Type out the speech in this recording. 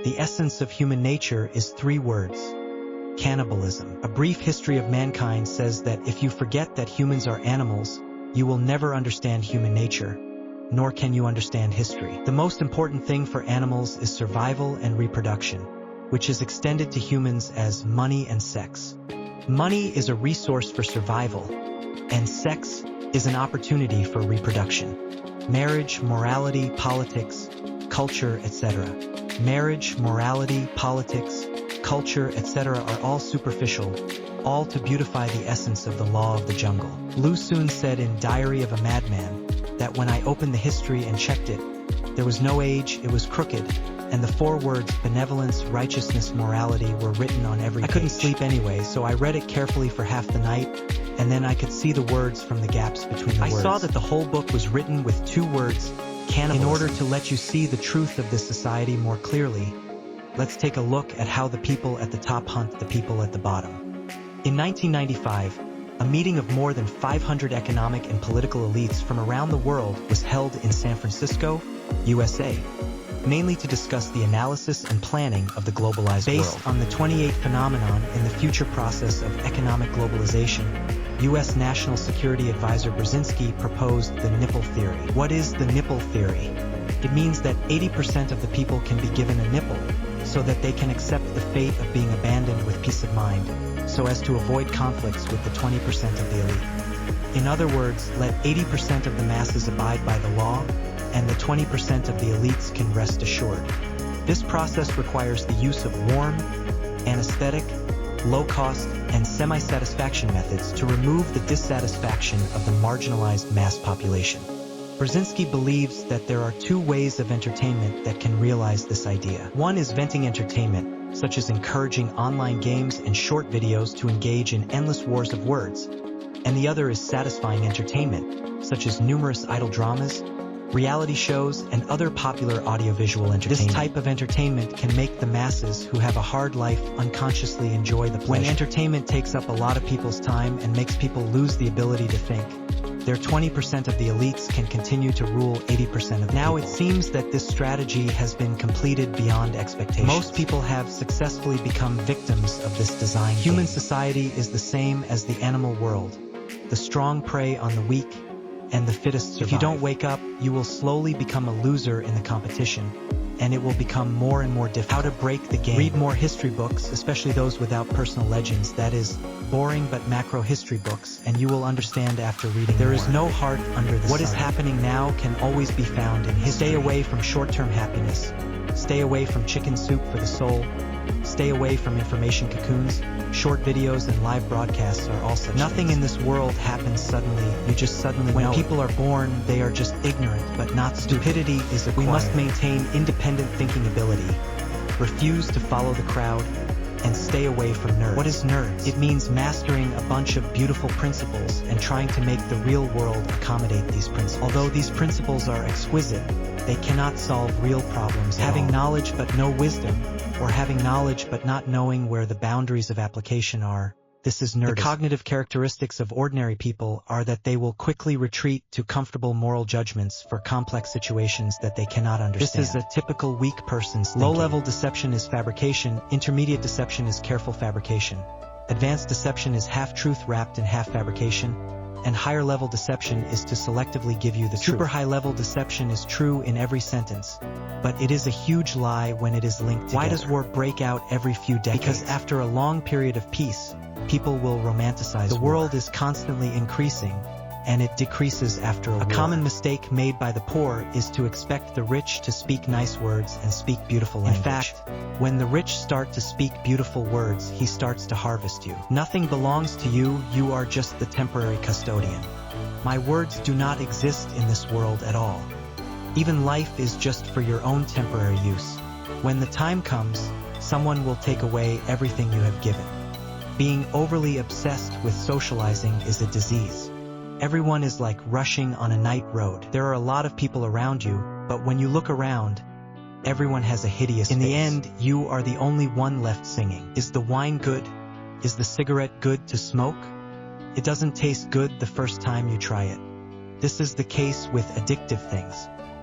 The essence of human nature is 3 words: cannibalism. A brief history of mankind says that if you forget that humans are animals, you will never understand human nature, nor can you understand history. The most important thing for animals is survival and reproduction, which is extended to humans as money and sex. Money is a resource for survival, and sex is an opportunity for reproduction. Marriage, morality, politics, culture, etc. Marriage, morality, politics, culture, etc. are all superficial, all to beautify the essence of the law of the jungle. Lu Xun said in Diary of a Madman that when I opened the history and checked it, there was no age, it was crooked, and the 4 words benevolence, righteousness, morality were written on every page. I couldn't sleep anyway, so I read it carefully for half the night, and then I could see the words from the gaps between the words. I saw that the whole book was written with 2 words, cannibalism. In order to let you see the truth of this society more clearly, let's take a look at how the people at the top hunt the people at the bottom. In 1995, a meeting of more than 500 economic and political elites from around the world was held in San Francisco, USA, mainly to discuss the analysis and planning of the globalized world. Based on the 28th phenomenon in the future process of economic globalization, U.S. National Security Advisor Brzezinski proposed the nipple theory. What is the nipple theory? It means that 80% of the people can be given a nipple, so that they can accept the fate of being abandoned with peace of mind, so as to avoid conflicts with the 20% of the elite. In other words, let 80% of the masses abide by the law, and the 20% of the elites can rest assured. This process requires the use of warm, anesthetic, low-cost, and semi-satisfaction methods to remove the dissatisfaction of the marginalized mass population. Brzezinski believes that there are 2 ways of entertainment that can realize this idea. One is venting entertainment, such as encouraging online games and short videos to engage in endless wars of words, and the other is satisfying entertainment, such as numerous idol dramas, reality shows, and other popular audiovisual entertainment. This type of entertainment can make the masses who have a hard life unconsciously enjoy the pleasure. When entertainment takes up a lot of people's time and makes people lose the ability to think, their 20% of the elites can continue to rule 80% of the Now people. It seems that this strategy has been completed beyond expectations. Most people have successfully become victims of this design. Human society is the same as the animal world. The strong prey on the weak, and the fittest survive. If you don't wake up, you will slowly become a loser in the competition, and it will become more and more difficult. How to break the game. Read more history books, especially those without personal legends, that is, boring but macro history books, and you will understand after reading There is no heart under the sun. What is happening now can always be found in history. Stay away from short-term happiness. Stay away from chicken soup for the soul. Stay away from information cocoons. Short videos and live broadcasts are all such Nothing things. In this world happens suddenly, you just suddenly When people are born, they are just ignorant, but not stupidity is acquired. We must maintain independent thinking ability, refuse to follow the crowd, and stay away from nerds. What is nerds? It means mastering a bunch of beautiful principles and trying to make the real world accommodate these principles. Although these principles are exquisite, they cannot solve real problems. Having knowledge but no wisdom, or having knowledge but not knowing where the boundaries of application are, this is nerdism. The cognitive characteristics of ordinary people are that they will quickly retreat to comfortable moral judgments for complex situations that they cannot understand. This is a typical weak person's thinking. Low-level deception is fabrication, intermediate deception is careful fabrication, advanced deception is half-truth wrapped in half-fabrication, and higher-level deception is to selectively give you the truth. Super high-level deception is true in every sentence, but it is a huge lie when it is linked together. Why does war break out every few decades? Because after a long period of peace, people will romanticize war. The world is constantly increasing, and it decreases after a war. A common mistake made by the poor is to expect the rich to speak nice words and speak beautiful language. In fact, when the rich start to speak beautiful words, he starts to harvest you. Nothing belongs to you, you are just the temporary custodian. My words do not exist in this world at all. Even life is just for your own temporary use. When the time comes, someone will take away everything you have given. Being overly obsessed with socializing is a disease. Everyone is like rushing on a night road. There are a lot of people around you, but when you look around, everyone has a hideous face. In the end, you are the only one left singing. Is the wine good? Is the cigarette good to smoke? It doesn't taste good the first time you try it. This is the case with addictive things.